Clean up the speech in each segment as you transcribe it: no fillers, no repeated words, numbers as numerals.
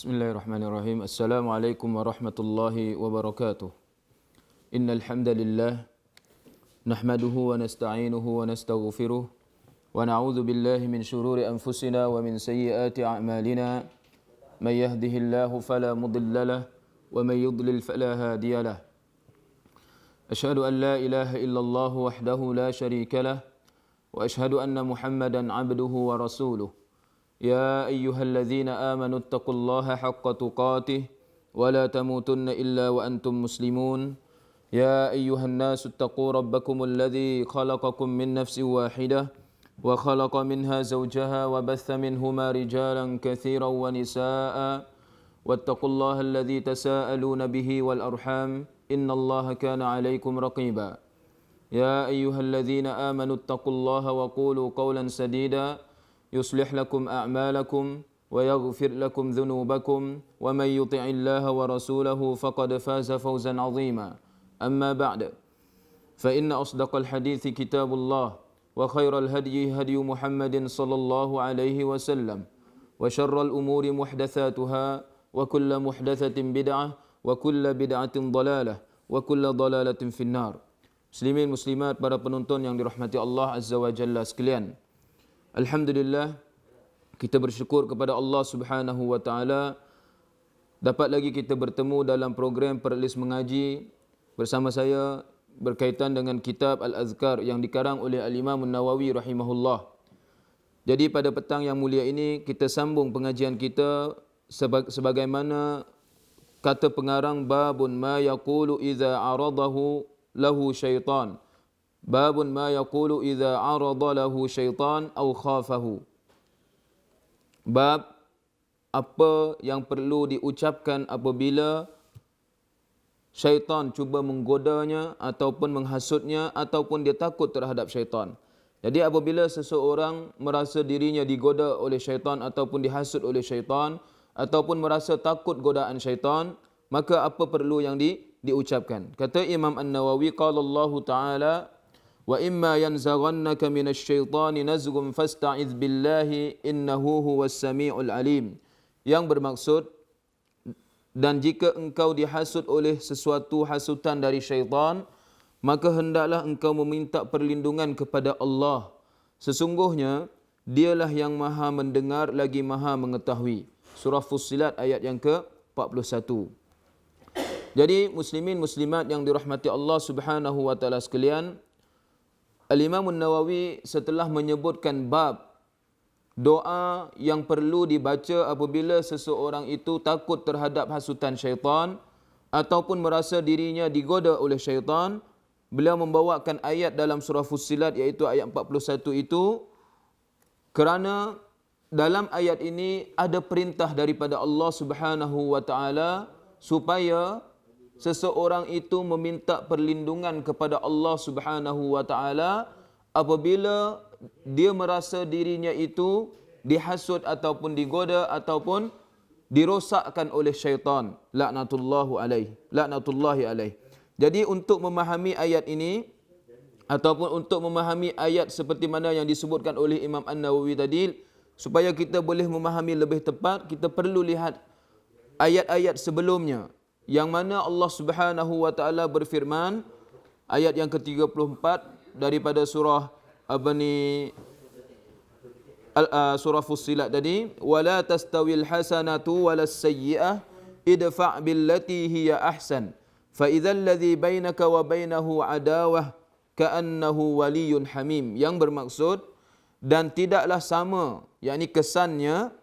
Bismillahirrahmanirrahim. Assalamualaikum warahmatullahi wabarakatuh. Innal hamdalillah nahmaduhu wa nasta'inuhu wa nastaghfiruh wa na'udzu billahi min shururi anfusina wa min sayyiati a'malina. May yahdihillahu fala mudilla lahu wa may yudlil fala hadiya lahu. Asyhadu an la ilaha illallah wahdahu la syarika lahu wa asyhadu anna Muhammadan 'abduhu wa rasuluh. يا أيها الذين آمنوا اتقوا الله حق تقاته ولا تموتن إلا وأنتم مسلمون يا أيها الناس اتقوا ربكم الذي خلقكم من نفس واحدة وخلق منها زوجها وبث منهما رجالا كثيرا ونساء واتقوا الله الذي تساءلون به والأرحام إن الله كان عليكم رقيبا يا أيها الذين آمنوا اتقوا الله وقولوا قولا سديدا يصلح لكم أعمالكم ويغفر لكم ذنوبكم ومن يطع الله ورسوله فقد فاز فوزا عظيما أما بعد فإن أصدق الحديث كتاب الله وخير الهدي هدي محمد صلى الله عليه وسلم وشر الأمور محدثاتها وكل محدثة بدعة وكل بدعة ضلالة وكل ضلالة في النار. Muslimin muslimat, para penonton yang dirahmati Allah Azza wa Jalla sekalian, alhamdulillah, kita bersyukur kepada Allah Subhanahu wa taala dapat lagi kita bertemu dalam program Perlis Mengaji bersama saya berkaitan dengan kitab Al-Azkar yang dikarang oleh Al-Imam An-Nawawi rahimahullah. Jadi pada petang yang mulia ini kita sambung pengajian kita sebagaimana kata pengarang, babun ma yaqulu idza aradahu lahu syaitan. Babun ma yaqulu idza arada lahu syaitan aw khafahu. Bab apa yang perlu diucapkan apabila syaitan cuba menggodanya ataupun menghasutnya ataupun dia takut terhadap syaitan. Jadi apabila seseorang merasa dirinya digoda oleh syaitan ataupun dihasut oleh syaitan ataupun merasa takut godaan syaitan, maka apa perlu yang diucapkan? Kata Imam An-Nawawi, qala Allah Ta'ala, wa imma yanzaghannaka minasy syaitani nazghun fasta'idz billahi innahu huwas samiul alim. Yang bermaksud, dan jika engkau dihasut oleh sesuatu hasutan dari syaitan, maka hendaklah engkau meminta perlindungan kepada Allah. Sesungguhnya dialah yang maha mendengar lagi maha mengetahui. Surah Fussilat ayat yang ke-41. Jadi muslimin muslimat yang dirahmati Allah Subhanahu wa taala sekalian, Al-Imam An-Nawawi setelah menyebutkan bab doa yang perlu dibaca apabila seseorang itu takut terhadap hasutan syaitan ataupun merasa dirinya digoda oleh syaitan, beliau membawakan ayat dalam surah Fussilat iaitu ayat 41 itu, kerana dalam ayat ini ada perintah daripada Allah Subhanahu wa taala supaya seseorang itu meminta perlindungan kepada Allah Subhanahu wa taala apabila dia merasa dirinya itu dihasut ataupun digoda ataupun dirosakkan oleh syaitan, laknatullahi alaih. Jadi untuk memahami ayat ini ataupun untuk memahami ayat seperti mana yang disebutkan oleh Imam An-Nawawi tadi, supaya kita boleh memahami lebih tepat, kita perlu lihat ayat-ayat sebelumnya yang mana Allah Subhanahu wa taala berfirman, ayat yang ke-34 daripada surah surah Fussilat tadi, wala tastawil hasanatu walas sayyi'ah idfa' billati hiya ahsan fa idzal ladzi bainaka wa bainahu adawah ka'annahu waliyyun hamim. Yang bermaksud, dan tidaklah sama, yakni kesannya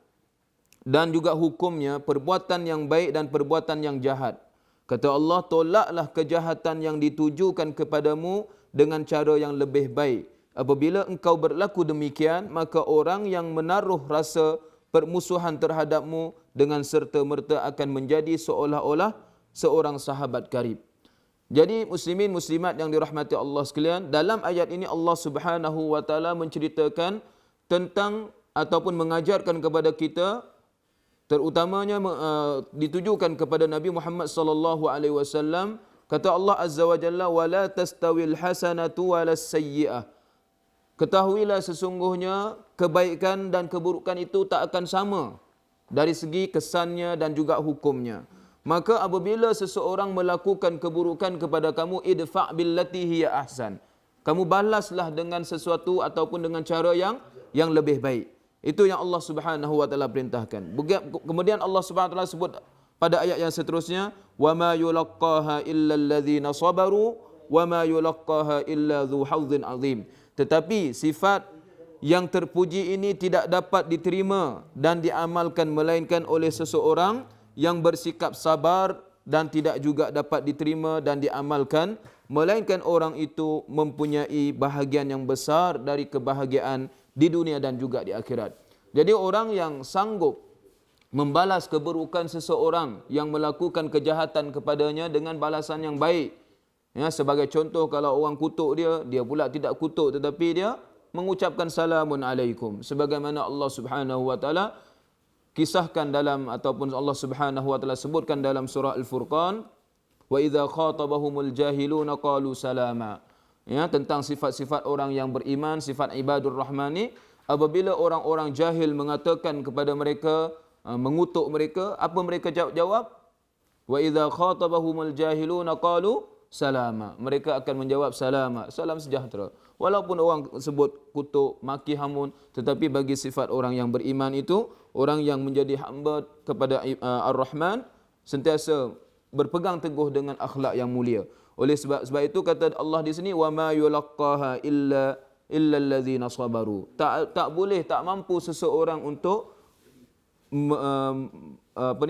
dan juga hukumnya, perbuatan yang baik dan perbuatan yang jahat. Kata Allah, tolaklah kejahatan yang ditujukan kepadamu dengan cara yang lebih baik. Apabila engkau berlaku demikian, maka orang yang menaruh rasa permusuhan terhadapmu dengan serta-merta akan menjadi seolah-olah seorang sahabat karib. Jadi muslimin muslimat yang dirahmati Allah sekalian, dalam ayat ini Allah Subhanahu wa taala menceritakan tentang ataupun mengajarkan kepada kita, terutamanya ditujukan kepada Nabi Muhammad sallallahu alaihi wasallam. Kata Allah Azza wa Jalla, wala tastawil hasanatu walas sayyi'ah. Ketahuilah sesungguhnya kebaikan dan keburukan itu tak akan sama. dari segi kesannya dan juga hukumnya. Maka apabila seseorang melakukan keburukan kepada kamu, idfa' billati hiya ahsan. Kamu balaslah dengan sesuatu ataupun dengan cara yang lebih baik. Itu yang Allah Subhanahu wa taala perintahkan. Kemudian Allah Subhanahu wa taala sebut pada ayat yang seterusnya, wa ma yulaqqaha illa allazina sabaru wa ma yulaqqaha illa dzu haudzin azim. Tetapi sifat yang terpuji ini tidak dapat diterima dan diamalkan melainkan oleh seseorang yang bersikap sabar, dan tidak juga dapat diterima dan diamalkan melainkan orang itu mempunyai bahagian yang besar dari kebahagiaan di dunia dan juga di akhirat. Jadi orang yang sanggup membalas keburukan seseorang yang melakukan kejahatan kepadanya dengan balasan yang baik. Ya, sebagai contoh, kalau orang kutuk dia pula tidak kutuk tetapi dia mengucapkan salamun alaikum, sebagaimana Allah Subhanahu wa taala kisahkan dalam, ataupun Allah Subhanahu wa taala sebutkan dalam surah Al-Furqan, wa idza khatabahumul jahiluna qalu salama. Ya, tentang sifat-sifat orang yang beriman, sifat ibadur rahmani, apabila orang-orang jahil mengatakan kepada mereka, mengutuk mereka, apa mereka jawab? Wa idza khatabahumul jahiluna qalu salama. Mereka akan menjawab salama, salam sejahtera. Walaupun orang sebut kutuk, maki, hamun, tetapi bagi sifat orang yang beriman itu, orang yang menjadi hamba kepada Ar-Rahman, sentiasa berpegang teguh dengan akhlak yang mulia. Oleh sebab itu kata Allah di sini, wa ma yulaqqaha illa allazina sabaru. Tak boleh, tak mampu seseorang untuk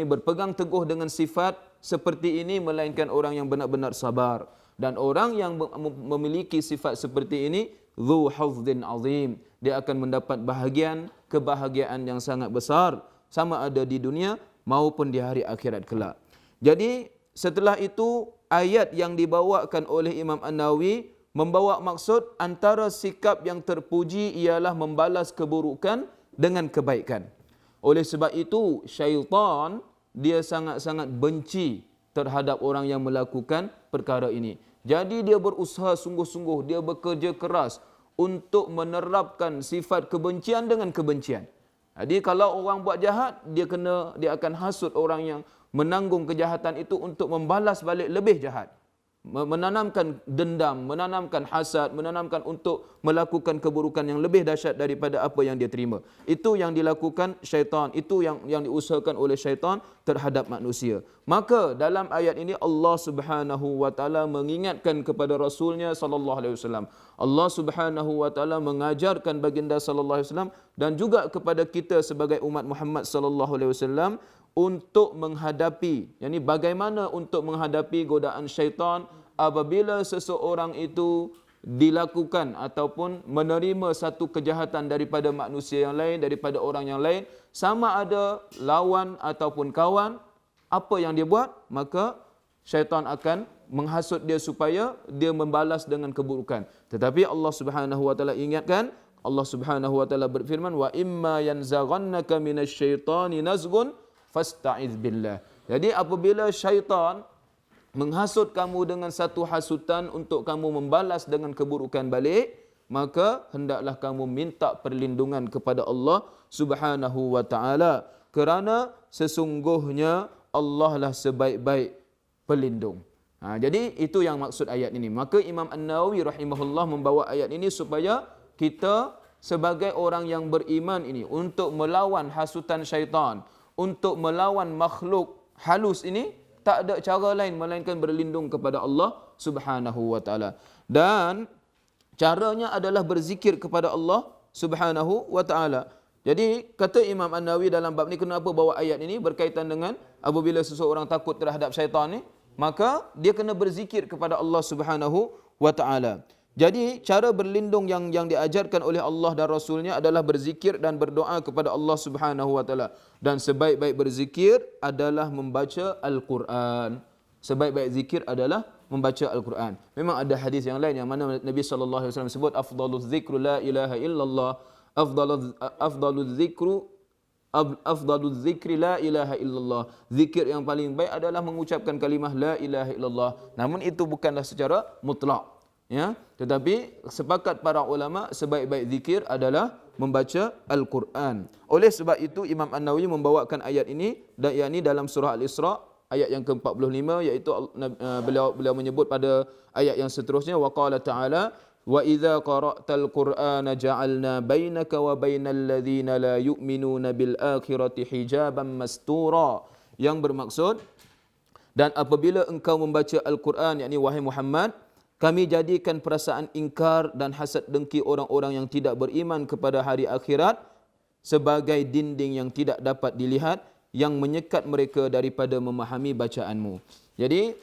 berpegang teguh dengan sifat seperti ini melainkan orang yang benar-benar sabar. Dan orang yang memiliki sifat seperti ini, dzu haudzin azim, dia akan mendapat kebahagiaan yang sangat besar, sama ada di dunia maupun di hari akhirat kelak. Jadi setelah itu, ayat yang dibawakan oleh Imam An-Nawawi membawa maksud antara sikap yang terpuji ialah membalas keburukan dengan kebaikan. Oleh sebab itu, syaitan dia sangat-sangat benci terhadap orang yang melakukan perkara ini. Jadi dia berusaha sungguh-sungguh, dia bekerja keras untuk menerapkan sifat kebencian dengan kebencian. Jadi kalau orang buat jahat, dia akan hasut orang yang menanggung kejahatan itu untuk membalas balik lebih jahat. Menanamkan dendam, menanamkan hasad, menanamkan untuk melakukan keburukan yang lebih dahsyat daripada apa yang dia terima. Itu yang dilakukan syaitan, itu yang diusahakan oleh syaitan terhadap manusia. Maka dalam ayat ini Allah Subhanahu wa taala mengingatkan kepada Rasulnya sallallahu alaihi wasallam. Allah Subhanahu wa taala mengajarkan baginda sallallahu alaihi wasallam dan juga kepada kita sebagai umat Muhammad sallallahu alaihi wasallam untuk menghadapi, yakni bagaimana untuk menghadapi godaan syaitan apabila seseorang itu dilakukan ataupun menerima satu kejahatan daripada manusia yang lain, daripada orang yang lain, sama ada lawan ataupun kawan, apa yang dia buat, maka syaitan akan menghasut dia supaya dia membalas dengan keburukan. Tetapi Allah Subhanahu wa taala ingatkan, Allah Subhanahu wa taala berfirman, wa imma yanzaghannaka minasyaitani nazghun fasta'iz billah. Jadi apabila syaitan menghasut kamu dengan satu hasutan untuk kamu membalas dengan keburukan balik, maka hendaklah kamu minta perlindungan kepada Allah Subhanahu wa taala, kerana sesungguhnya Allah lah sebaik-baik pelindung. Jadi itu yang maksud ayat ini. Maka Imam An-Nawawi rahimahullah membawa ayat ini supaya kita sebagai orang yang beriman ini untuk melawan hasutan syaitan, untuk melawan makhluk halus ini, tak ada cara lain melainkan berlindung kepada Allah Subhanahu wa taala. Dan caranya adalah berzikir kepada Allah Subhanahu wa taala. Jadi kata Imam An-Nawawi dalam bab ni, kenapa bawa ayat ini berkaitan dengan apabila seseorang takut terhadap syaitan ni, maka dia kena berzikir kepada Allah Subhanahu wa taala. Jadi cara berlindung yang diajarkan oleh Allah dan Rasulnya adalah berzikir dan berdoa kepada Allah Subhanahu wa taala. Dan sebaik-baik berzikir adalah membaca Al-Quran. Sebaik-baik zikir adalah membaca Al-Quran. Memang ada hadis yang lain yang mana Nabi sallallahu alaihi wasallam sebut afdaluz zikru la ilaha illallah, afdaluz zikri la ilaha illallah. Zikir yang paling baik adalah mengucapkan kalimah la ilaha illallah. Namun itu bukanlah secara mutlak. Ya, tetapi sepakat para ulama sebaik-baik zikir adalah membaca Al-Quran. Oleh sebab itu Imam An-Nawawi membawakan ayat ini, dan yakni dalam surah Al-Isra ayat yang ke-45, iaitu beliau menyebut pada ayat yang seterusnya, wa qala ta'ala wa idza qara'tal qur'ana ja'alna bainaka wa bainal ladzina la yu'minuna bil akhirati hijaban mastura, yang bermaksud, dan apabila engkau membaca Al-Quran, yakni wahai Muhammad, kami jadikan perasaan ingkar dan hasad dengki orang-orang yang tidak beriman kepada hari akhirat sebagai dinding yang tidak dapat dilihat, yang menyekat mereka daripada memahami bacaanmu. Jadi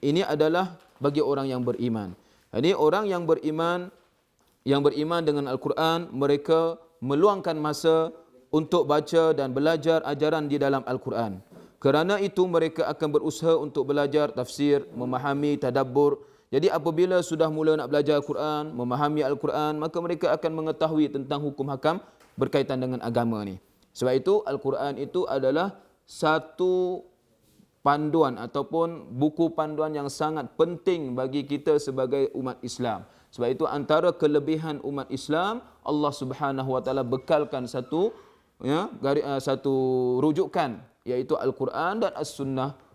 ini adalah bagi orang yang beriman. Jadi orang yang beriman dengan Al-Quran, mereka meluangkan masa untuk baca dan belajar ajaran di dalam Al-Quran. Kerana itu mereka akan berusaha untuk belajar tafsir, memahami, tadabbur. Jadi apabila sudah mula nak belajar Al-Quran, memahami Al-Quran, maka mereka akan mengetahui tentang hukum hakam berkaitan dengan agama ni. Sebab itu Al-Quran itu adalah satu panduan ataupun buku panduan yang sangat penting bagi kita sebagai umat Islam. Sebab itu antara kelebihan umat Islam, Allah Subhanahu Wa Taala bekalkan satu rujukan, iaitu Al-Quran dan As-Sunnah.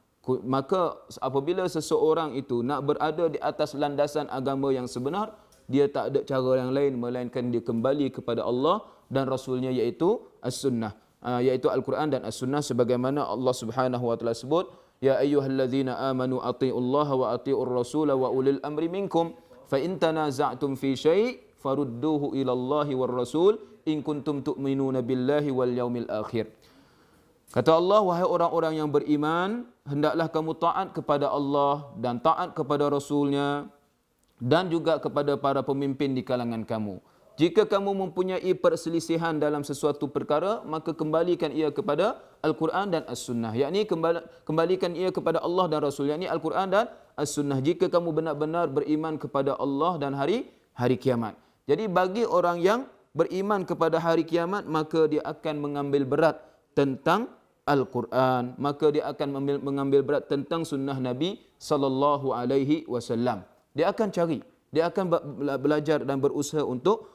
Maka apabila seseorang itu nak berada di atas landasan agama yang sebenar, dia tak ada cara yang lain melainkan dia kembali kepada Allah dan Rasulnya, iaitu As-Sunnah, iaitu Al-Quran dan As-Sunnah, sebagaimana Allah Subhanahu Wa Taala sebut, ya ayyuhallazina amanu atiiullaha wa atiiur rasula wa ulil amri minkum fa in tanaza'tum fi syai' farudduhu ila Allahi war rasul in kuntum tu'minuna billahi wal yaumil akhir. Kata Allah, wahai orang-orang yang beriman, hendaklah kamu taat kepada Allah dan taat kepada Rasulnya dan juga kepada para pemimpin di kalangan kamu. Jika kamu mempunyai perselisihan dalam sesuatu perkara, maka kembalikan ia kepada Al-Quran dan As-Sunnah. Yakni kembalikan ia kepada Allah dan Rasul, yakni Al-Quran dan As-Sunnah. Jika kamu benar-benar beriman kepada Allah dan hari kiamat. Jadi bagi orang yang beriman kepada hari kiamat, maka dia akan mengambil berat tentang Al-Quran, maka dia akan mengambil berat tentang sunnah Nabi sallallahu alaihi wasallam. Dia akan cari, dia akan belajar dan berusaha untuk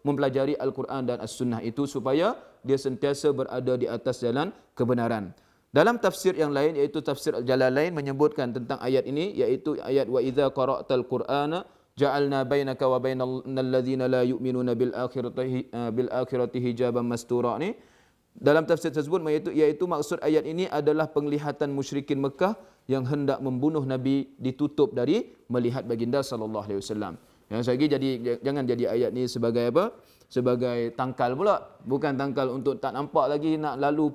mempelajari Al-Quran dan As-Sunnah itu supaya dia sentiasa berada di atas jalan kebenaran. Dalam tafsir yang lain, iaitu tafsir Al-Jalalain, menyebutkan tentang ayat ini, iaitu ayat wa idza qara'tal Qur'ana ja'alna bainaka wa bainal ladzina la yu'minuna bil akhirati hijaban mastura ni. Dalam tafsir tersebut iaitu maksud ayat ini adalah penglihatan musyrikin Mekah yang hendak membunuh Nabi ditutup dari melihat baginda sallallahu alaihi wasallam. Yang lagi jangan jadi ayat ni sebagai apa? Sebagai tangkal pula, bukan tangkal untuk tak nampak lagi nak lalu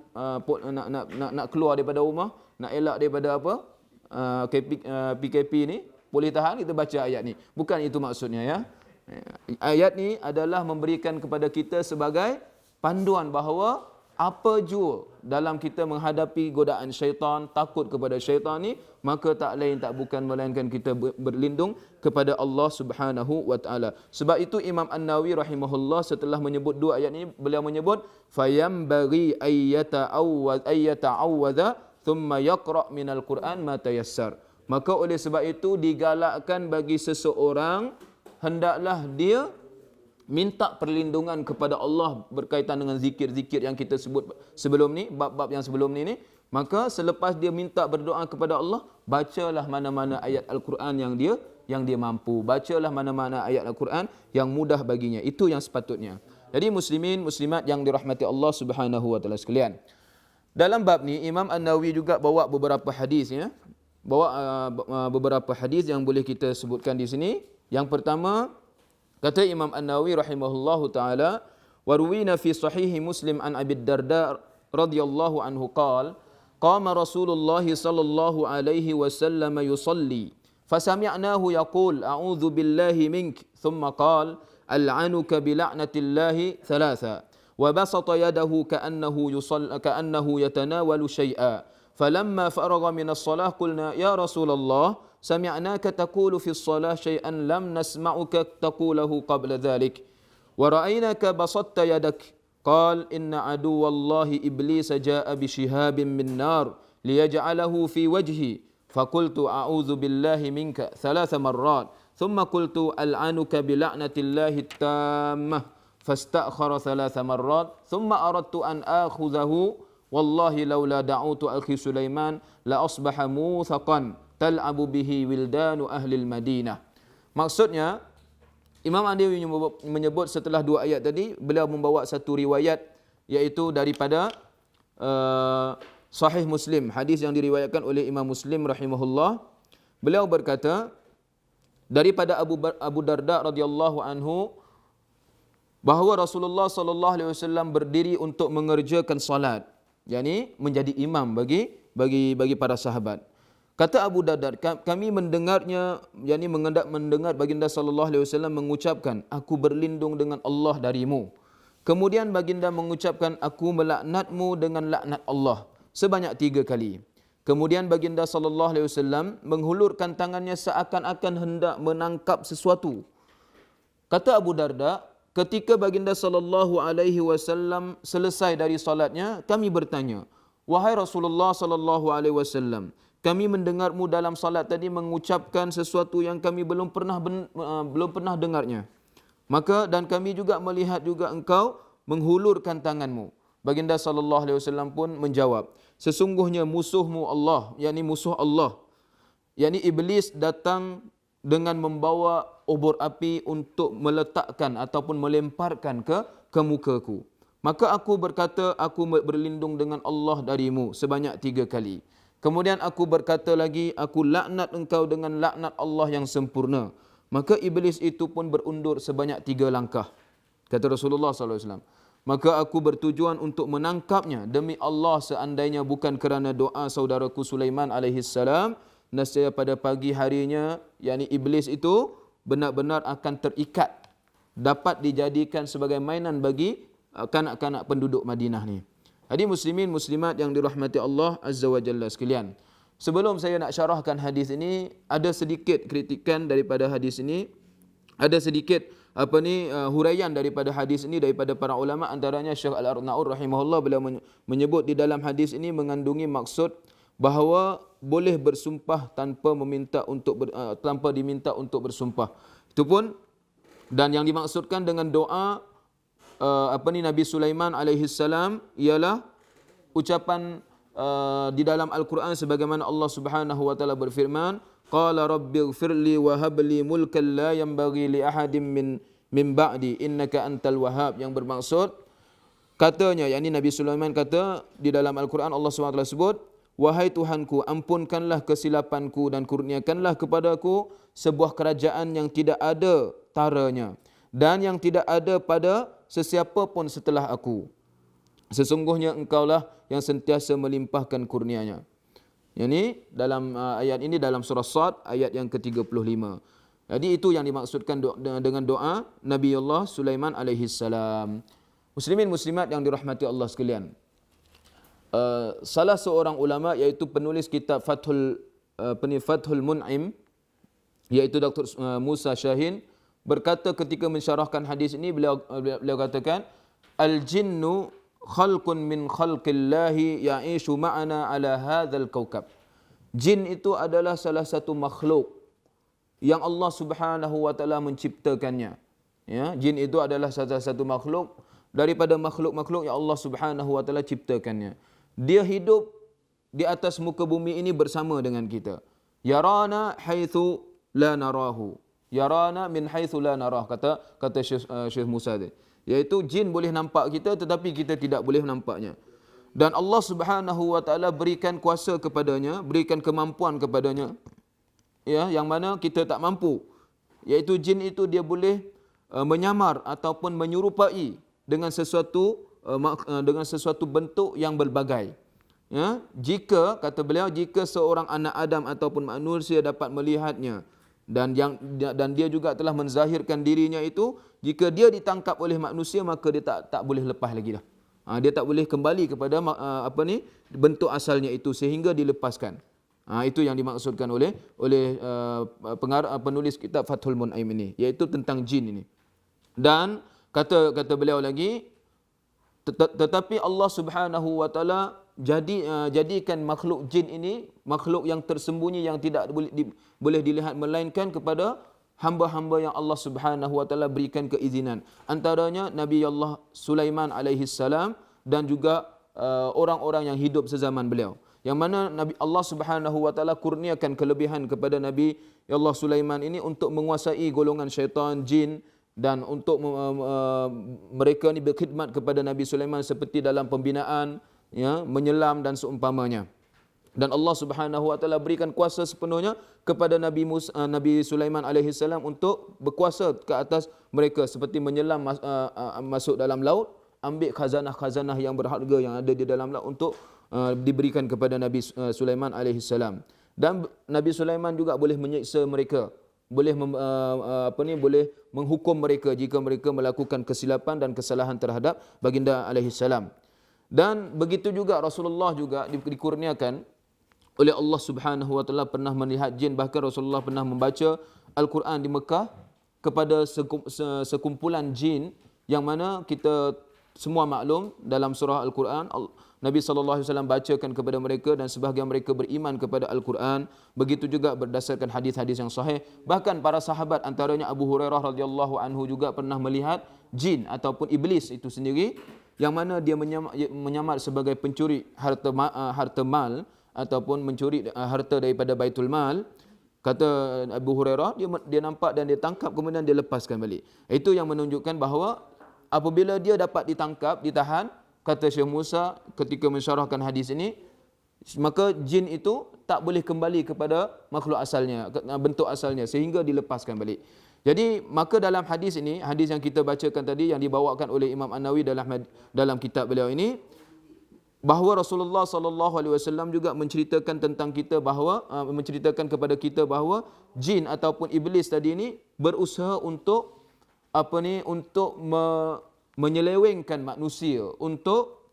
nak keluar daripada rumah, nak elak daripada apa? PKP ni, boleh tahan kita baca ayat ni. Bukan itu maksudnya ya. Ayat ni adalah memberikan kepada kita sebagai panduan bahawa apa jua dalam kita menghadapi godaan syaitan, takut kepada syaitan ni, maka tak lain tak bukan melainkan kita berlindung kepada Allah Subhanahu Wa Taala. Sebab itu Imam An-Nawawi rahimahullah setelah menyebut dua ayat ini, beliau menyebut fayambaghi ayyata'awwadha thumma yaqra' minal Quran ma tayassar. Maka oleh sebab itu digalakkan bagi seseorang hendaklah dia minta perlindungan kepada Allah berkaitan dengan zikir-zikir yang kita sebut sebelum ni, bab-bab yang sebelum ni. Maka selepas dia minta berdoa kepada Allah, bacalah mana-mana ayat Al-Quran yang dia mampu. Bacalah mana-mana ayat Al-Quran yang mudah baginya. Itu yang sepatutnya. Jadi muslimin, muslimat yang dirahmati Allah Subhanahu Wa Taala sekalian. Dalam bab ni Imam An-Nawawi juga bawa beberapa hadis ya. Beberapa hadis yang boleh kita sebutkan di sini. Yang pertama, kata Imam An-Nawawi rahimahullahu taala, warwina fi sahih Muslim an Abi Darda radhiyallahu anhu qala qama Rasulullah sallallahu alaihi wasallam yusalli fasami'nahu yaqul a'udzu billahi mink thumma qala al'anuka bi la'natillahi thalatha wa basata yadahu ka'annahu yatanawalu shay'a falamma faragha min as-salah qulna ya Rasulullah سمعناك تقول في الصلاة شيئا لم نسمعك تقوله قبل ذلك ورأيناك بسطت يدك قال إن عدو الله إبليس جاء بشهاب من نار ليجعله في وجهي فقلت أعوذ بالله منك 3 مرات ثم قلت ألعنك بلعنة الله التامة fastakhara thalatha marrat thumma aradtu an akhudhahu wallahi laula da'utu akhi Sulaiman la asbaha muthaqan tal'abu bihi wildanu ahli al-Madinah. Maksudnya Imam An-Nawawi menyebut setelah dua ayat tadi, beliau membawa satu riwayat iaitu daripada Sahih Muslim, hadis yang diriwayatkan oleh Imam Muslim rahimahullah. Beliau berkata daripada Abu Darda radhiyallahu anhu bahawa Rasulullah sallallahu alaihi wasallam berdiri untuk mengerjakan salat, yakni menjadi imam bagi para sahabat. Kata Abu Darda, kami mendengarnya, yakni mendengar baginda sallallahu alaihi wasallam mengucapkan, aku berlindung dengan Allah darimu. Kemudian baginda mengucapkan, aku melaknatmu dengan laknat Allah sebanyak 3 kali. Kemudian baginda sallallahu alaihi wasallam menghulurkan tangannya seakan-akan hendak menangkap sesuatu. Kata Abu Darda, ketika baginda sallallahu alaihi wasallam selesai dari salatnya, kami bertanya, wahai Rasulullah sallallahu alaihi wasallam, kami mendengarmu dalam salat tadi mengucapkan sesuatu yang kami belum pernah dengarnya. Maka dan kami juga melihat juga engkau menghulurkan tanganmu. Baginda sallallahu alaihi wasallam pun menjawab, sesungguhnya musuhmu Allah, yakni musuh Allah, yakni iblis datang dengan membawa obor api untuk meletakkan ataupun melemparkan ke mukaku. Maka aku berkata, aku berlindung dengan Allah darimu sebanyak 3 kali. Kemudian aku berkata lagi, aku laknat engkau dengan laknat Allah yang sempurna. Maka iblis itu pun berundur sebanyak 3 langkah. Kata Rasulullah SAW. Maka aku bertujuan untuk menangkapnya. Demi Allah, seandainya bukan kerana doa saudaraku Sulaiman alaihissalam, nescaya pada pagi harinya, yakni iblis itu benar-benar akan terikat, dapat dijadikan sebagai mainan bagi kanak-kanak penduduk Madinah ni. Jadi muslimin muslimat yang dirahmati Allah Azza wa Jalla sekalian. Sebelum saya nak syarahkan hadis ini, ada sedikit kritikan daripada hadis ini. Ada sedikit huraian daripada hadis ini daripada para ulama, antaranya Syekh Al-Arnaud rahimahullah, beliau menyebut di dalam hadis ini mengandungi maksud bahawa boleh bersumpah tanpa diminta untuk bersumpah. Itu pun, dan yang dimaksudkan dengan doa Nabi Sulaiman alaihi salam ialah ucapan di dalam Al-Quran sebagaimana Allah Subhanahu wa taala berfirman, qala rabbighfirli wa habli mulkan la yanbaghi li ahadin min ba'di innaka antal wahhab, yang bermaksud katanya, yakni Nabi Sulaiman kata di dalam Al-Quran, Allah SWT sebut, wahai Tuhanku, ampunkanlah kesilapanku dan kurniakanlah kepadaku sebuah kerajaan yang tidak ada taranya dan yang tidak ada pada sesiapa pun setelah aku. Sesungguhnya engkaulah yang sentiasa melimpahkan kurnianya. Ini dalam ayat ini dalam surah Sad ayat yang ke-35. Jadi itu yang dimaksudkan dengan doa Nabi Allah Sulaiman alaihi salam. Muslimin muslimat yang dirahmati Allah sekalian. Salah seorang ulama iaitu penulis kitab Fathul Mun'im, iaitu Dr. Musa Syahin, berkata ketika mensyarahkan hadis ini, beliau katakan, al-jinnu khalqun min khalqillahi ya'ishu ma'ana ala hadzal kaukab. Jin itu adalah salah satu makhluk yang Allah Subhanahu wa taala menciptakannya. Ya, jin itu adalah salah satu makhluk daripada makhluk-makhluk yang Allah Subhanahu wa taala ciptakannya. Dia hidup di atas muka bumi ini bersama dengan kita. Yarana haitsu la narahu. Yarana min haitsu la narah, kata Syekh Musa tadi. Iaitu jin boleh nampak kita tetapi kita tidak boleh nampaknya. Dan Allah Subhanahu wa taala berikan kuasa kepadanya, berikan kemampuan kepadanya, ya, yang mana kita tak mampu. Iaitu jin itu dia boleh menyamar ataupun menyerupai dengan sesuatu bentuk yang berbagai. Ya, jika kata beliau, jika seorang anak Adam ataupun manusia dapat melihatnya dan dia juga telah menzahirkan dirinya itu, jika dia ditangkap oleh manusia maka dia tak boleh lepas lagi dah. Dia tak boleh kembali kepada bentuk asalnya itu sehingga dilepaskan. Itu yang dimaksudkan oleh penulis kitab Fathul Mun'im ini, iaitu tentang jin ini. Dan kata beliau lagi, tetapi Allah Subhanahu wa taala jadikan makhluk jin ini makhluk yang tersembunyi yang tidak boleh dilihat, melainkan kepada hamba-hamba yang Allah Subhanahu wa taala berikan keizinan. Antaranya Nabi Allah Sulaiman alaihi salam dan juga orang-orang yang hidup sezaman beliau. Yang mana Nabi Allah Subhanahu wa taala kurniakan kelebihan kepada Nabi Allah Sulaiman ini untuk menguasai golongan syaitan, jin, dan untuk mereka ni berkhidmat kepada Nabi Sulaiman seperti dalam pembinaan, ya, menyelam dan seumpamanya. Dan Allah Subhanahu wa taala berikan kuasa sepenuhnya kepada Nabi Sulaiman alaihi salam untuk berkuasa ke atas mereka seperti menyelam masuk dalam laut, ambil khazanah-khazanah yang berharga yang ada di dalam laut untuk diberikan kepada Nabi Sulaiman alaihi salam. Dan Nabi Sulaiman juga boleh menyiksa mereka, boleh boleh menghukum mereka jika mereka melakukan kesilapan dan kesalahan terhadap baginda alaihi salam. Dan begitu juga Rasulullah juga dikurniakan oleh Allah Subhanahu wa taala pernah melihat jin, bahkan Rasulullah pernah membaca Al-Quran di Mekah kepada sekumpulan jin yang mana kita semua maklum dalam surah Al-Quran Nabi SAW bacakan kepada mereka dan sebahagian mereka beriman kepada Al-Quran. Begitu juga berdasarkan hadis-hadis yang sahih. Bahkan para sahabat antaranya Abu Hurairah radhiyallahu anhu juga pernah melihat jin ataupun iblis itu sendiri yang mana dia menyamar sebagai pencuri harta mal ataupun mencuri harta daripada Baitul Mal. Kata Abu Hurairah, dia nampak dan dia tangkap kemudian dia lepaskan balik. Itu yang menunjukkan bahawa apabila dia dapat ditangkap, ditahan, kata Syekh Musa ketika mensyarahkan hadis ini, maka jin itu tak boleh kembali kepada makhluk asalnya, bentuk asalnya, sehingga dilepaskan balik. Jadi maka dalam hadis ini, hadis yang kita bacakan tadi yang dibawakan oleh Imam An-Nawawi dalam kitab beliau ini, bahawa Rasulullah sallallahu alaihi wasallam juga menceritakan tentang kita bahawa menceritakan kepada kita bahawa jin ataupun iblis tadi ini berusaha untuk menyelewengkan manusia, untuk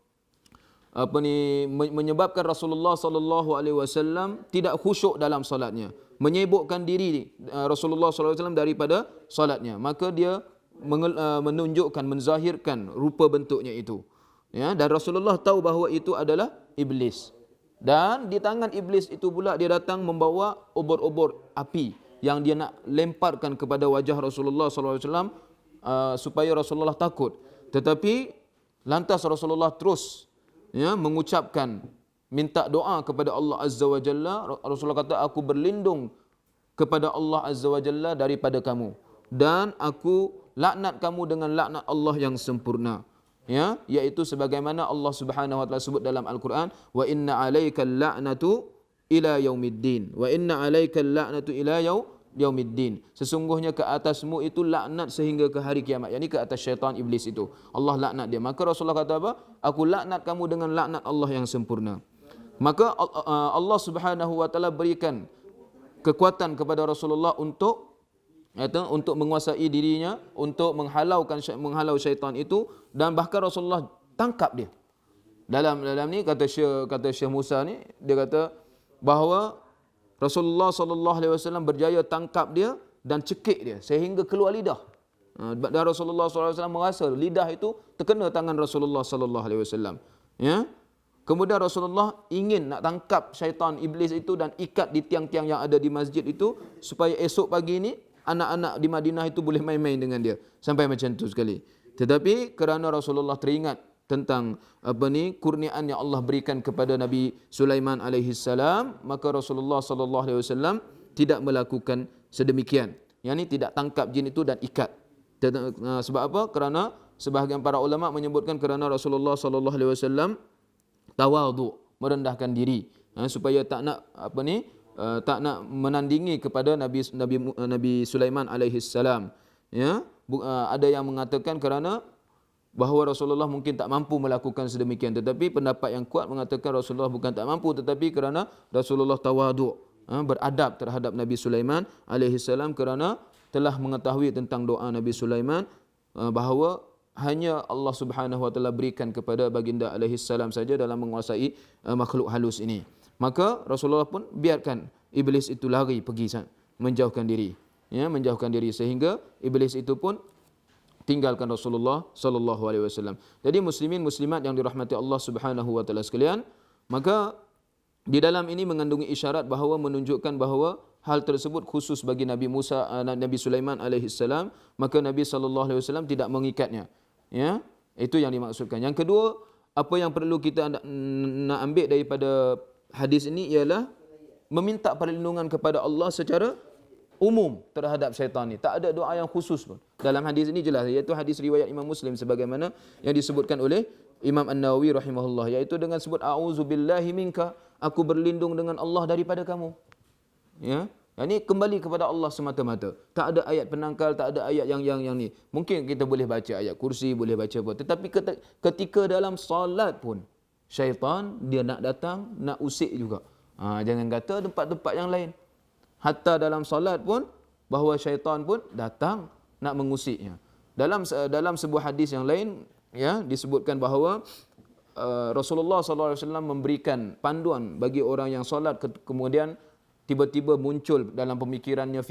menyebabkan Rasulullah sallallahu alaihi wasallam tidak khusyuk dalam solatnya, menyibukkan diri Rasulullah sallallahu alaihi wasallam daripada solatnya. Maka dia menunjukkan, menzahirkan rupa bentuknya itu. Ya, dan Rasulullah tahu bahawa itu adalah iblis. Dan di tangan iblis itu pula dia datang membawa obor-obor api yang dia nak lemparkan kepada wajah Rasulullah sallallahu alaihi wasallam supaya Rasulullah takut. Tetapi lantas Rasulullah terus mengucapkan, minta doa kepada Allah Azza wa Jalla. Rasulullah kata, aku berlindung kepada Allah Azza wa Jalla daripada kamu, dan aku laknat kamu dengan laknat Allah yang sempurna. Ya, iaitu sebagaimana Allah Subhanahu wa taala sebut dalam Al-Quran, wa inna 'alaikal la'natu ila yaumiddin, wa inna 'alaikal la'natu ila yaumiddin. Sesungguhnya ke atasmu itu laknat sehingga ke hari kiamat, yakni ke atas syaitan iblis itu. Allah laknat dia. Maka Rasulullah kata apa? Aku laknat kamu dengan laknat Allah yang sempurna. Maka Allah Subhanahu wa taala berikan kekuatan kepada Rasulullah untuk menguasai dirinya, untuk menghalau syaitan itu, dan bahkan Rasulullah tangkap dia. Dalam ni kata Syekh Musa ni, dia kata bahawa Rasulullah sallallahu alaihi wasallam berjaya tangkap dia dan cekik dia sehingga keluar lidah. Dan Rasulullah sallallahu alaihi wasallam merasa lidah itu terkena tangan Rasulullah sallallahu alaihi wasallam. Ya. Kemudian Rasulullah ingin nak tangkap syaitan iblis itu dan ikat di tiang-tiang yang ada di masjid itu supaya esok pagi ni anak-anak di Madinah itu boleh main-main dengan dia. Sampai macam tu sekali. Tetapi kerana Rasulullah teringat tentang kurniaan yang Allah berikan kepada Nabi Sulaiman alaihi salam, maka Rasulullah sallallahu alaihi wasallam tidak melakukan sedemikian. Yang ini tidak tangkap jin itu dan ikat. Sebab apa? Kerana sebahagian para ulama menyebutkan kerana Rasulullah sallallahu alaihi wasallam tawadhu, merendahkan diri, supaya tak nak tak nak menandingi kepada Nabi Sulaiman alaihi salam. Ya, ada yang mengatakan kerana bahawa Rasulullah mungkin tak mampu melakukan sedemikian, tetapi pendapat yang kuat mengatakan Rasulullah bukan tak mampu, tetapi kerana Rasulullah tawadhu, beradab terhadap Nabi Sulaiman alaihi salam, kerana telah mengetahui tentang doa Nabi Sulaiman bahawa hanya Allah Subhanahu wa taala berikan kepada baginda alaihi salam saja dalam menguasai makhluk halus ini. Maka Rasulullah pun biarkan iblis itu lari pergi menjauhkan diri, menjauhkan diri, sehingga iblis itu pun tinggalkan Rasulullah sallallahu alaihi wasallam. Jadi muslimin muslimat yang dirahmati Allah Subhanahu wa taala sekalian, maka di dalam ini mengandungi isyarat bahawa menunjukkan bahawa hal tersebut khusus bagi Nabi Musa, Nabi Sulaiman alaihissalam, maka Nabi SAW tidak mengikatnya. Ya, itu yang dimaksudkan. Yang kedua, apa yang perlu kita nak ambil daripada hadis ini ialah meminta perlindungan kepada Allah secara umum terhadap syaitan ni. Tak ada doa yang khusus pun. Dalam hadis ini jelas, iaitu hadis riwayat Imam Muslim sebagaimana yang disebutkan oleh Imam An-Nawawi rahimahullah, iaitu dengan sebut a'udzubillahi minka, aku berlindung dengan Allah daripada kamu. Ya. Ini kembali kepada Allah semata-mata. Tak ada ayat penangkal, tak ada ayat yang ni. Mungkin kita boleh baca ayat kursi, boleh baca apa. Tetapi ketika dalam salat pun, syaitan dia nak datang, nak usik juga. Jangan kata tempat-tempat yang lain. Hatta dalam salat pun, bahawa syaitan pun datang nak mengusiknya. Dalam sebuah hadis yang lain, ya, disebutkan bahawa Rasulullah SAW memberikan panduan bagi orang yang salat, kemudian tiba-tiba muncul dalam pemikirannya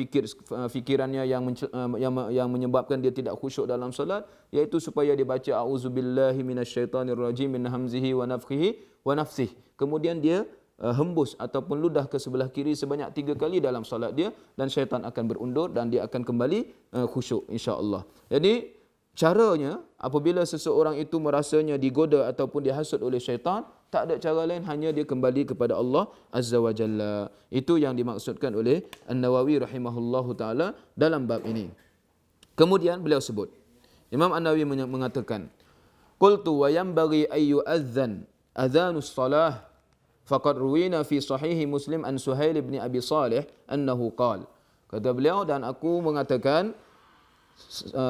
fikirannya yang menyebabkan dia tidak khusyuk dalam solat, iaitu supaya dia baca auzubillahi minasyaitonirrajim min hamzihi wa nafthihi wa nafsihi. Kemudian dia hembus ataupun ludah ke sebelah kiri sebanyak 3 kali dalam solat dia, dan syaitan akan berundur dan dia akan kembali khusyuk insya-Allah. Jadi caranya, apabila seseorang itu merasanya digoda ataupun dihasut oleh syaitan, tak ada cara lain, hanya dia kembali kepada Allah Azza wa Jalla. Itu yang dimaksudkan oleh An-Nawawi rahimahullahu ta'ala dalam bab ini. Kemudian beliau sebut, Imam An-Nawawi mengatakan, Qultu wa yanbaghi ayyu adzan adzanus salah faqad ruwina fi sahihi Muslim an Suhail ibn Abi Salih annahu qala. Kata beliau, dan aku mengatakan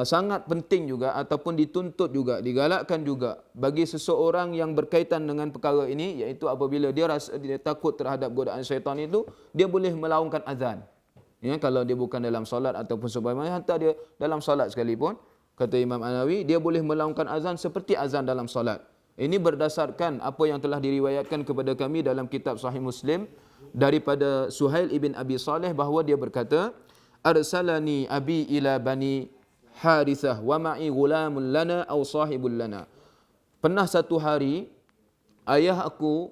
sangat penting juga ataupun dituntut juga, digalakkan juga bagi seseorang yang berkaitan dengan perkara ini, iaitu apabila dia rasa dia takut terhadap godaan syaitan itu, dia boleh melaungkan azan. Ya, kalau dia bukan dalam solat ataupun sebagainya, hatta dia dalam solat sekalipun, kata Imam An-Nawawi, dia boleh melaungkan azan seperti azan dalam solat. Ini berdasarkan apa yang telah diriwayatkan kepada kami dalam kitab Sahih Muslim daripada Suhail ibn Abi Salih, bahawa dia berkata, Arsalani abi ila bani Harithah wa ma'i gulamun lana aw sahibul lana. Pernah satu hari ayah aku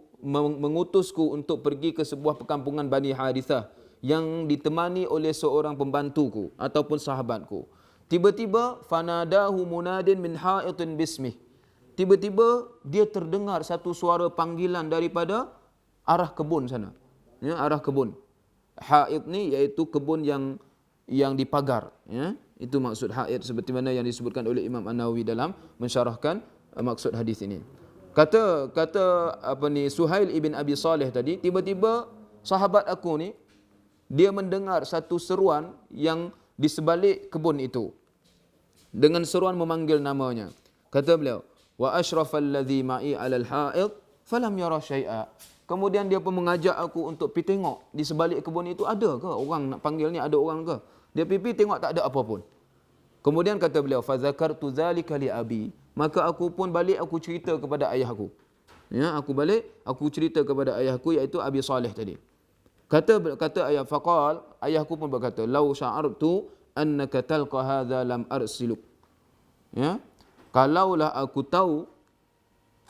mengutusku untuk pergi ke sebuah perkampungan Bani Harithah yang ditemani oleh seorang pembantuku ataupun sahabatku. Tiba-tiba fanadahu munadin min ha'itin bismih. Tiba-tiba dia terdengar satu suara panggilan daripada arah kebun sana. Ya, arah kebun. Ha'id ni iaitu kebun yang dipagar, ya. Itu maksud haid, seperti mana yang disebutkan oleh Imam An-Nawawi dalam mensyarahkan maksud hadis ini. Kata Suhail ibn Abi Salih tadi, tiba-tiba sahabat aku ni dia mendengar satu seruan yang di sebalik kebun itu. Dengan seruan memanggil namanya. Kata beliau, wa ashrafal ladzi ma'i 'alal ha'id falam yara syai'a. Kemudian dia pun mengajak aku untuk pergi tengok di sebalik kebun itu ada ke orang nak panggil ni, ada orang ke? Dia pergi tengok, tak ada apa pun. Kemudian kata beliau, fa zakartu zalika li abi. Maka aku pun balik, aku cerita kepada ayahku. Ya, aku cerita kepada ayahku, iaitu Abi Salih tadi. Kata ayah, faqal, ayahku pun berkata, lau sya'artu annaka talqa hadza lam arsiluk. Ya, kalaulah aku tahu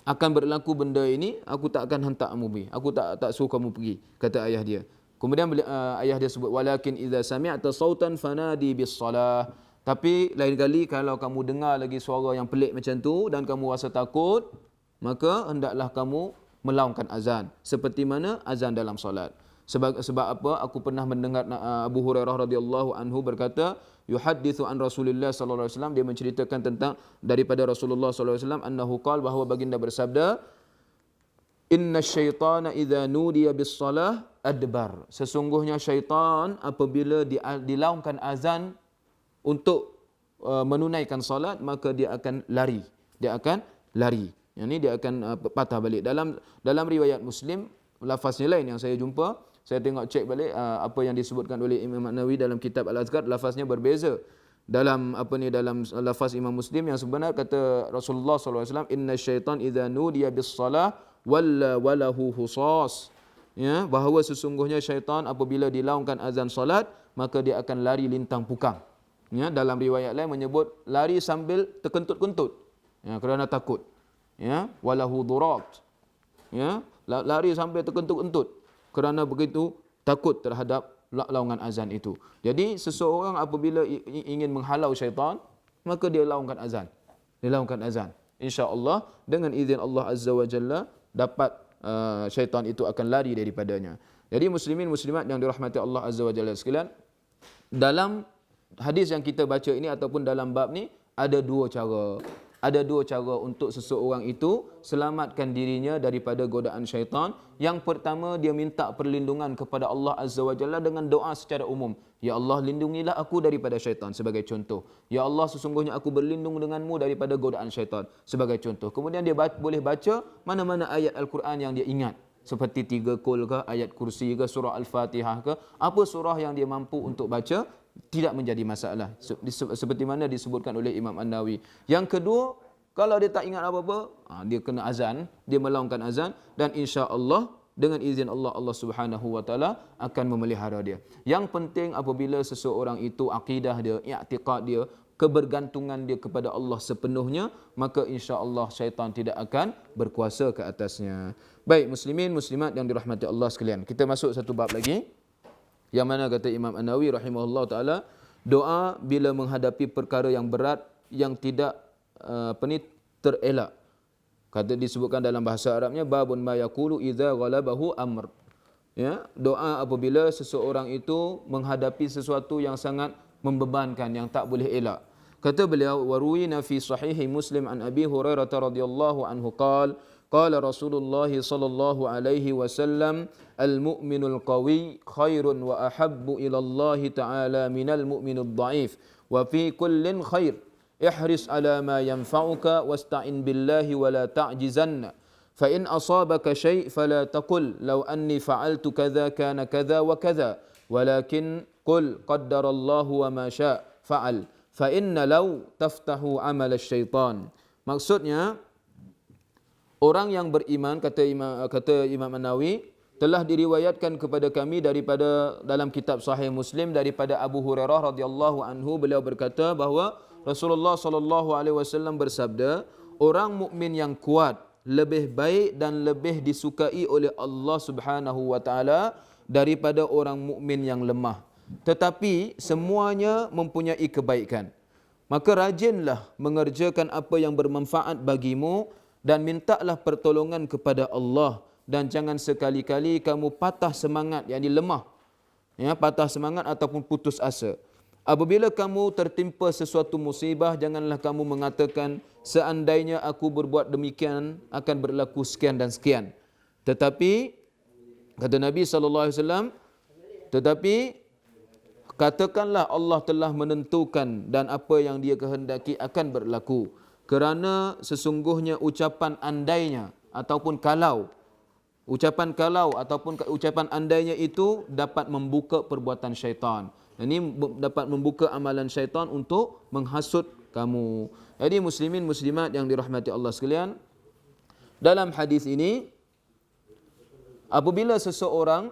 akan berlaku benda ini, aku tak akan hantar kamu pergi. Aku tak suruh kamu pergi, kata ayah dia. Kemudian ayah dia sebut, walakin idza sami'ta sautan fanadi bis salah. Tapi lain kali kalau kamu dengar lagi suara yang pelik macam tu dan kamu rasa takut, maka hendaklah kamu melaungkan azan seperti mana azan dalam solat. Sebab apa? Aku pernah mendengar Abu Hurairah radhiyallahu anhu berkata, yuhaddithu an Rasulillah sallallahu alaihi wasallam, dia menceritakan tentang daripada Rasulullah sallallahu alaihi wasallam, annahu qala, bahawa baginda bersabda, inna syaitana idza nudiya bis salah adbar. Sesungguhnya syaitan apabila dilaungkan azan untuk menunaikan salat, maka dia akan lari. Yang ni dia akan patah balik. Dalam riwayat Muslim, lafaznya lain yang saya jumpa. Saya tengok cek balik apa yang disebutkan oleh Imam An-Nawawi dalam kitab Al-Azkar, lafaznya berbeza. Dalam lafaz Imam Muslim yang sebenar, kata Rasulullah sallallahu alaihi wasallam, inna syaitan idza nudiya bis salah walla walahu husas. Ya, bahawa sesungguhnya syaitan apabila dilaungkan azan solat, maka dia akan lari lintang pukang. Ya, dalam riwayat lain menyebut lari sambil terkentut-kentut. Ya, kerana takut. Ya, walahu durat. Ya, lari sambil terkentut-kentut kerana begitu takut terhadap laungan azan itu. Jadi seseorang apabila ingin menghalau syaitan, maka dia laungkan azan. Dia laungkan azan. Insya-Allah dengan izin Allah Azza wa Jalla dapat syaitan itu akan lari daripadanya. Jadi muslimin muslimat yang dirahmati Allah Azza wa Jalla sekalian, dalam hadis yang kita baca ini ataupun dalam bab ni ada dua cara. Ada dua cara untuk seseorang itu selamatkan dirinya daripada godaan syaitan. Yang pertama, dia minta perlindungan kepada Allah Azza wa Jalla dengan doa secara umum. Ya Allah, lindungilah aku daripada syaitan, sebagai contoh. Ya Allah, sesungguhnya aku berlindung denganmu daripada godaan syaitan, sebagai contoh. Kemudian dia boleh baca mana-mana ayat Al-Quran yang dia ingat. Seperti 3 Qul ke, ayat kursi ke, surah Al-Fatihah ke, apa surah yang dia mampu untuk baca, tidak menjadi masalah. Seperti mana disebutkan oleh Imam An-Nawawi. Yang kedua, kalau dia tak ingat apa-apa, dia kena azan, dia melaungkan azan, dan insya-Allah dengan izin Allah, Allah Subhanahu wa taala akan memelihara dia. Yang penting apabila seseorang itu akidah dia, i'tiqad dia, kebergantungan dia kepada Allah sepenuhnya, maka insya-Allah syaitan tidak akan berkuasa ke atasnya. Baik, muslimin muslimat yang dirahmati Allah sekalian. Kita masuk satu bab lagi. Yang mana kata Imam An-Nawawi rahimahullah taala, doa bila menghadapi perkara yang berat yang tidak terelak. Kata disebutkan dalam bahasa Arabnya babun ma yaqulu idza ghalabahu amr. Ya, doa apabila seseorang itu menghadapi sesuatu yang sangat membebankan, yang tak boleh elak. Kata beliau, waruwina fi sahihi Muslim an Abi Hurairah radhiyallahu anhu qala Rasulullah sallallahu alaihi wasallam al-mu'minul qawi khairun wa ahabbu ila Allah ta'ala minal mu'minul dha'if wa fi kullin khair ihris ala ma yanfa'uka wasta'in billahi wa la ta'jizanna fa in asabaka shay' fala taqul law anni fa'altu kadza kana kadza wa kadza walakin qul qaddarallahu wa ma syaa' fa'al fa inna law taftahu amal asy-syaitan. Maksudnya, orang yang beriman, kata Imam An-Nawawi, telah diriwayatkan kepada kami daripada dalam kitab Sahih Muslim daripada Abu Hurairah radhiyallahu anhu, beliau berkata bahawa Rasulullah sallallahu alaihi wasallam bersabda, orang mukmin yang kuat lebih baik dan lebih disukai oleh Allah Subhanahu wa taala daripada orang mukmin yang lemah. Tetapi semuanya mempunyai kebaikan. Maka rajinlah mengerjakan apa yang bermanfaat bagimu dan mintalah pertolongan kepada Allah, dan jangan sekali-kali kamu patah semangat, yakni lemah. Ya, patah semangat ataupun putus asa. Apabila kamu tertimpa sesuatu musibah, janganlah kamu mengatakan seandainya aku berbuat demikian akan berlaku sekian dan sekian. Tetapi kata Nabi sallallahu alaihi wasallam, tetapi katakanlah Allah telah menentukan dan apa yang Dia kehendaki akan berlaku. Kerana sesungguhnya ucapan andainya ataupun kalau, ucapan kalau ataupun ucapan andainya itu dapat membuka perbuatan syaitan. Ini dapat membuka amalan syaitan untuk menghasut kamu. Jadi muslimin muslimat yang dirahmati Allah sekalian, dalam hadis ini apabila seseorang,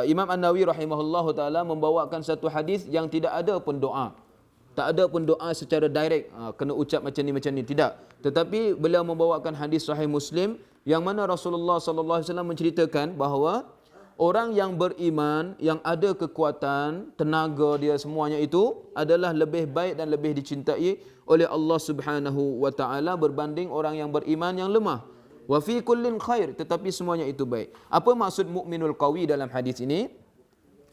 Imam An-Nawawi rahimahullahu taala membawakan satu hadis yang tidak ada pun doa. Tak ada pun doa secara direct, kena ucap macam ni, tidak. Tetapi beliau membawakan hadis Sahih Muslim yang mana Rasulullah sallallahu alaihi wasallam menceritakan bahawa orang yang beriman, yang ada kekuatan, tenaga dia semuanya itu adalah lebih baik dan lebih dicintai oleh Allah Subhanahu wa taala berbanding orang yang beriman yang lemah. Wa fi kullin khair, tetapi semuanya itu baik. Apa maksud mukminul qawi dalam hadis ini?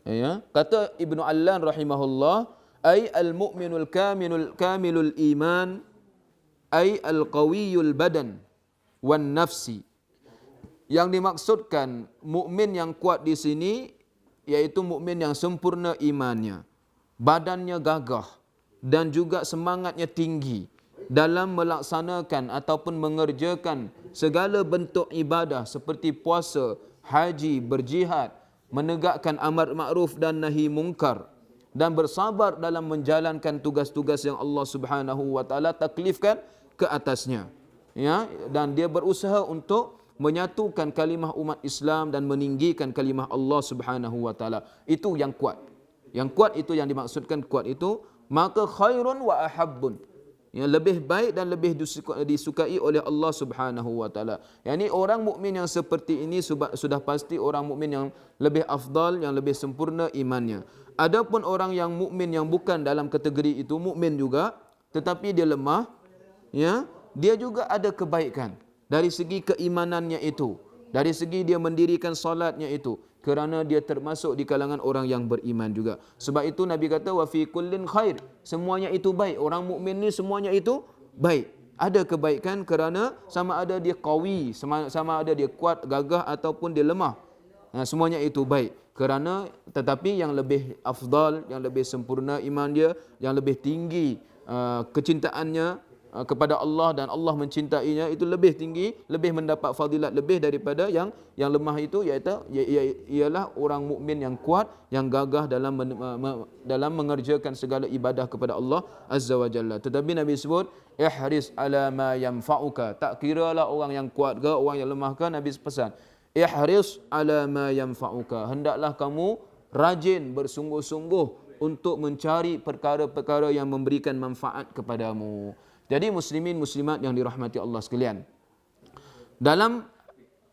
Ya, kata Ibnu Allan rahimahullah, ay al-mu'minul kamilul iman ay al-qawiyul badan wan nafsi. Yang dimaksudkan mukmin yang kuat di sini yaitu mukmin yang sempurna imannya, badannya gagah dan juga semangatnya tinggi dalam melaksanakan ataupun mengerjakan segala bentuk ibadah seperti puasa, haji, berjihad, menegakkan amar ma'ruf dan nahi mungkar, dan bersabar dalam menjalankan tugas-tugas yang Allah Subhanahu wa taala taklifkan ke atasnya. Ya, dan dia berusaha untuk menyatukan kalimah umat Islam dan meninggikan kalimah Allah Subhanahu wa taala. Itu yang kuat. Yang kuat itu yang dimaksudkan kuat itu, maka khairun wa ahabbun. yang lebih baik dan lebih disukai oleh Allah Subhanahu wa taala. Yani orang mukmin yang seperti ini sudah pasti orang mukmin yang lebih afdal, yang lebih sempurna imannya. Adapun orang yang mukmin yang bukan dalam kategori itu, mukmin juga tetapi dia lemah, ya, dia juga ada kebaikan dari segi keimanannya itu, dari segi dia mendirikan solatnya itu, kerana dia termasuk di kalangan orang yang beriman juga. Sebab itu Nabi kata wa fi kullin khair, semuanya itu baik. Orang mukmin ni semuanya itu baik. Ada kebaikan kerana sama ada dia qawi, sama ada dia kuat, gagah ataupun dia lemah. Semuanya itu baik. Kerana tetapi yang lebih afdal, yang lebih sempurna iman dia, yang lebih tinggi kecintaannya kepada Allah dan Allah mencintainya, itu lebih tinggi, lebih mendapat fadilat lebih daripada yang lemah itu, iaitu ialah orang mukmin yang kuat, yang gagah dalam mengerjakan segala ibadah kepada Allah Azza wa Jalla. Tetapi Nabi sebut ihris ala ma yanfa'uka, tak kiralah orang yang kuat ke orang yang lemah ke, Nabi pesan ihris ala ma yanfa'uka, hendaklah kamu rajin bersungguh-sungguh untuk mencari perkara-perkara yang memberikan manfaat kepadamu. Jadi muslimin muslimat yang dirahmati Allah sekalian, dalam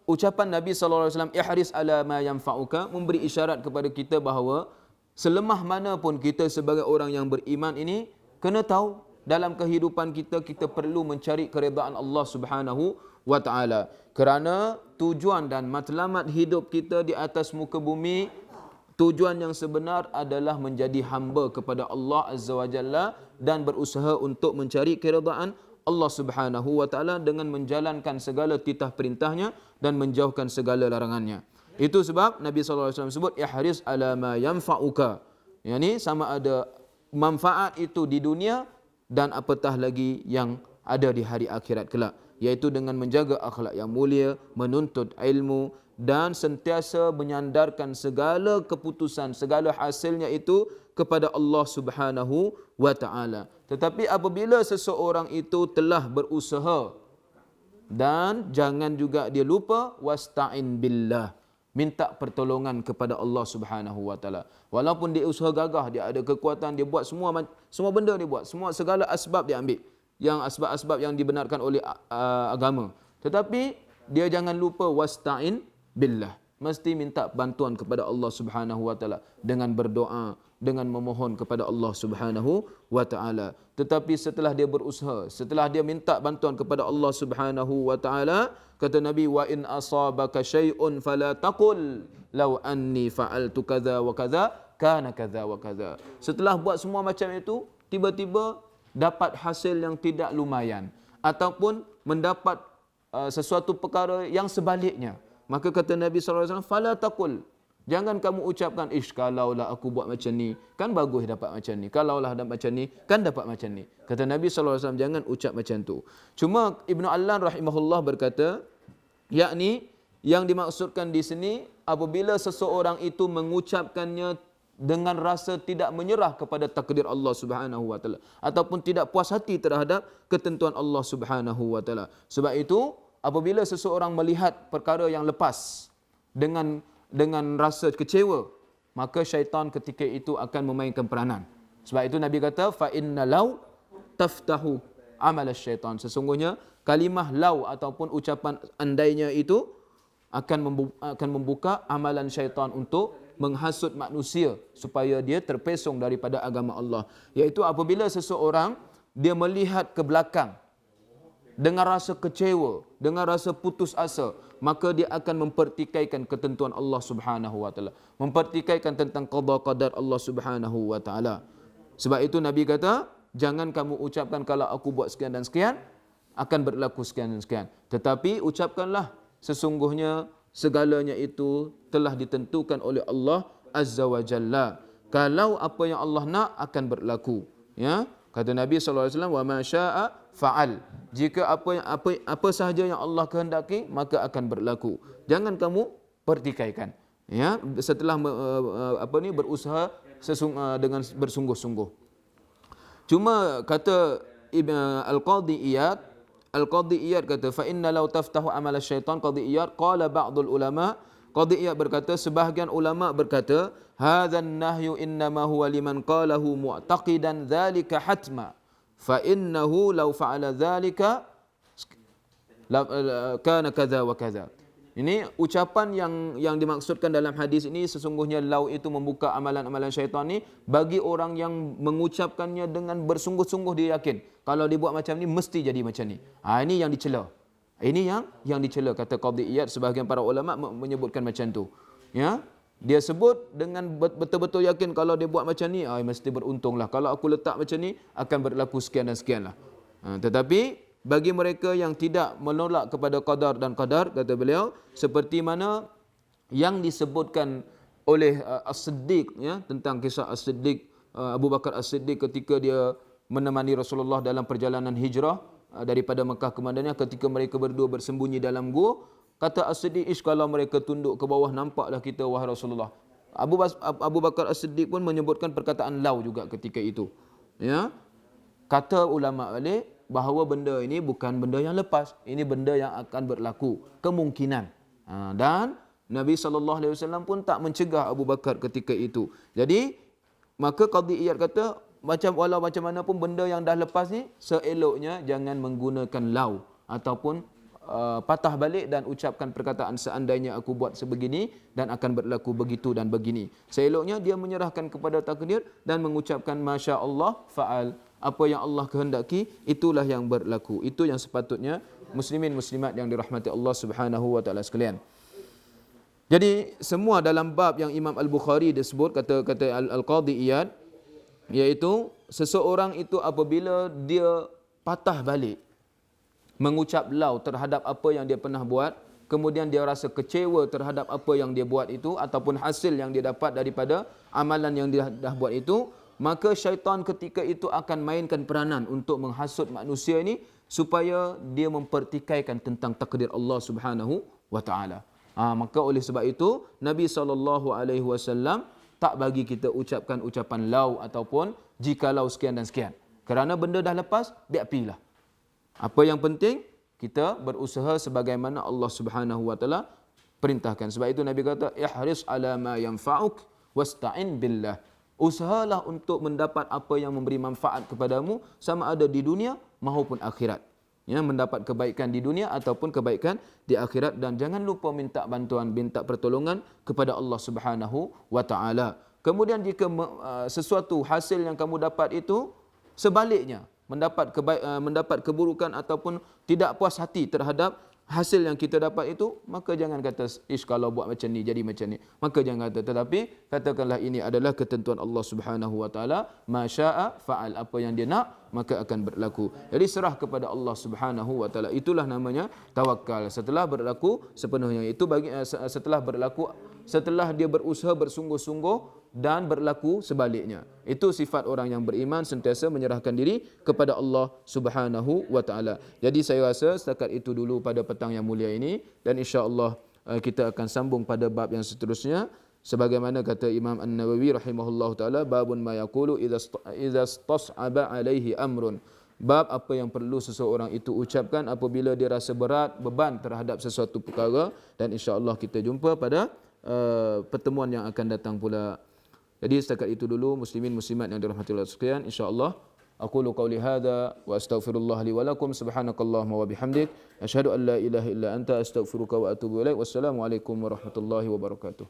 ucapan Nabi SAW ihris ala ma yanfa'uka memberi isyarat kepada kita bahawa selemah mana pun kita sebagai orang yang beriman ini, kena tahu dalam kehidupan kita perlu mencari keredaan Allah Subhanahu wa taala. Kerana tujuan dan matlamat hidup kita di atas muka bumi, tujuan yang sebenar adalah menjadi hamba kepada Allah Azza wa Jalla dan berusaha untuk mencari keredaan Allah Subhanahu wa taala dengan menjalankan segala titah perintahnya dan menjauhkan segala larangannya. Itu sebab Nabi sallallahu alaihi wasallam sebut ihris ala ma yanfa'uka. Yani sama ada manfaat itu di dunia dan apatah lagi yang ada di hari akhirat kelak, iaitu dengan menjaga akhlak yang mulia, menuntut ilmu dan sentiasa menyandarkan segala keputusan, segala hasilnya itu kepada Allah Subhanahu wa taala. Tetapi apabila seseorang itu telah berusaha, dan jangan juga dia lupa wasta'in billah, minta pertolongan kepada Allah Subhanahu wa taala. Walaupun dia usaha gagah, dia ada kekuatan, dia buat semua benda dia buat, segala asbab dia ambil, yang asbab-asbab yang dibenarkan oleh agama. Tetapi dia jangan lupa wasta'in billah, mesti minta bantuan kepada Allah Subhanahu wa taala dengan berdoa, dengan memohon kepada Allah Subhanahu wa taala. Tetapi setelah dia berusaha, setelah dia minta bantuan kepada Allah Subhanahu wa taala, kata Nabi, wa in asabaka syai'un fala taqul law anni fa'altu kadza wa kadza kana kadza wa kadza. Setelah buat semua macam itu, tiba-tiba dapat hasil yang tidak lumayan ataupun mendapat sesuatu perkara yang sebaliknya, maka kata Nabi SAW, fala taqul, jangan kamu ucapkan, kalaulah aku buat macam ni, kan bagus dapat macam ni. Kalaulah dapat macam ni, kan dapat macam ni. Kata Nabi SAW, jangan ucap macam tu. Cuma Ibnu Allan rahimahullah berkata, yakni yang dimaksudkan di sini, apabila seseorang itu mengucapkannya dengan rasa tidak menyerah kepada takdir Allah Subhanahu wa taala, ataupun tidak puas hati terhadap ketentuan Allah Subhanahu wa taala. Sebab itu apabila seseorang melihat perkara yang lepas dengan rasa kecewa, maka syaitan ketika itu akan memainkan peranan. Sebab itu Nabi kata fa inna law taftahu amal syaitan, sesungguhnya kalimah law ataupun ucapan andainya itu akan membuka amalan syaitan untuk menghasut manusia supaya dia terpesong daripada agama Allah. Iaitu apabila seseorang dia melihat ke belakang dengan rasa kecewa, dengan rasa putus asa, maka dia akan mempertikaikan ketentuan Allah Subhanahu wa taala, mempertikaikan tentang qada qadar Allah Subhanahu wa taala. Sebab itu Nabi kata, jangan kamu ucapkan kalau aku buat sekian dan sekian akan berlaku sekian dan sekian, tetapi ucapkanlah sesungguhnya segalanya itu telah ditentukan oleh Allah Azza wa Jalla. Kalau apa yang Allah nak akan berlaku, ya. Kata Nabi SAW, wa ma syaa fa'al. Jika apa sahaja yang Allah kehendaki, maka akan berlaku. Jangan kamu pertikaikan. Ya, setelah berusaha dengan bersungguh-sungguh. Cuma kata Al-Qadhi Iyad kata, fa inna law taftahu amal syaitan, Qadhi Iyad qala ba'dul ulama, Qadhi Iyad berkata, sebahagian ulama berkata, hadzan nahyu innama huwa liman qalahu mu'taqidan dzalika hatma fa innahu law fa'ala dzalika kana kadza wa kadza. Ini ucapan yang dimaksudkan dalam hadis ini, sesungguhnya lau itu membuka amalan-amalan syaitan ni bagi orang yang mengucapkannya dengan bersungguh-sungguh dia yakin kalau dibuat macam ni mesti jadi macam ni. Ini yang dicela. Ini yang dicela, kata Qadhi Iyad. Sebahagian para ulama menyebutkan macam tu. Ya, dia sebut dengan betul-betul yakin kalau dia buat macam ni, mesti beruntunglah. Kalau aku letak macam ni akan berlaku sekian dan sekian lah. Tetapi bagi mereka yang tidak menolak kepada qadar dan qadar, kata beliau, seperti mana yang disebutkan oleh As-Siddiq, ya, tentang kisah As-Siddiq, Abu Bakar As-Siddiq ketika dia menemani Rasulullah dalam perjalanan hijrah daripada Mekah ke Madinah, ketika mereka berdua bersembunyi dalam gua, kata As-Siddiq, kalau mereka tunduk ke bawah nampaklah kita wahai Rasulullah. Abu Bakar As-Siddiq pun menyebutkan perkataan lau juga ketika itu. Ya, kata ulama balik bahawa benda ini bukan benda yang lepas, ini benda yang akan berlaku, kemungkinan. Dan Nabi SAW pun tak mencegah Abu Bakar ketika itu. Jadi maka Qadhi Iyad kata, walau macam mana pun benda yang dah lepas ni, seeloknya jangan menggunakan lau ataupun patah balik dan ucapkan perkataan seandainya aku buat sebegini dan akan berlaku begitu dan begini. Seeloknya dia menyerahkan kepada takdir dan mengucapkan masya Allah fa'al. Apa yang Allah kehendaki, itulah yang berlaku. Itu yang sepatutnya muslimin muslimat yang dirahmati Allah Subhanahu wa taala sekalian. Jadi semua dalam bab yang Imam Al-Bukhari disebut, kata Al-Qadhi Iyad, iaitu seseorang itu apabila dia patah balik mengucap lau terhadap apa yang dia pernah buat, kemudian dia rasa kecewa terhadap apa yang dia buat itu ataupun hasil yang dia dapat daripada amalan yang dia dah buat itu, maka syaitan ketika itu akan mainkan peranan untuk menghasut manusia ini supaya dia mempertikaikan tentang takdir Allah Subhanahu wa taala. Maka oleh sebab itu Nabi SAW tak bagi kita ucapkan ucapan lau ataupun jikalau sekian dan sekian. Kerana benda dah lepas, biarlah. Apa yang penting kita berusaha sebagaimana Allah Subhanahu wa taala perintahkan. Sebab itu Nabi kata, ihris ala ma yanfa'uk wasta'in billah. Usahalah untuk mendapat apa yang memberi manfaat kepadamu, sama ada di dunia maupun akhirat. Ya, mendapat kebaikan di dunia ataupun kebaikan di akhirat, dan jangan lupa minta bantuan, minta pertolongan kepada Allah Subhanahu wa taala. Kemudian jika sesuatu hasil yang kamu dapat itu sebaliknya mendapat keburukan ataupun tidak puas hati terhadap hasil yang kita dapat itu, maka jangan kata kalau buat macam ni jadi macam ni. Maka jangan kata, tetapi katakanlah ini adalah ketentuan Allah Subhanahu wa taala, ma syaa fa'al, apa yang dia nak maka akan berlaku. Jadi serah kepada Allah Subhanahu wa taala. Itulah namanya tawakal. Setelah berlaku sepenuhnya itu setelah dia berusaha bersungguh-sungguh dan berlaku sebaliknya. Itu sifat orang yang beriman, sentiasa menyerahkan diri kepada Allah Subhanahu wa taala. Jadi saya rasa setakat itu dulu pada petang yang mulia ini, dan insya-Allah kita akan sambung pada bab yang seterusnya sebagaimana kata Imam An-Nawawi rahimahullahu taala, babun ma yaqulu idza istas'aba alaihi amrun. Bab apa yang perlu seseorang itu ucapkan apabila dia rasa berat, beban terhadap sesuatu perkara, dan insya-Allah kita jumpa pada pertemuan yang akan datang pula. Jadi setakat itu dulu muslimin muslimat yang dirahmati Allah sekalian, insya-Allah aqulu qauli hadza wa astaghfirullah li wa lakum, subhanakallahumma wa bihamdik asyhadu an la ilaha illa anta astaghfiruka wa atubu ilaik. Wassalamu alaikum warahmatullahi wabarakatuh.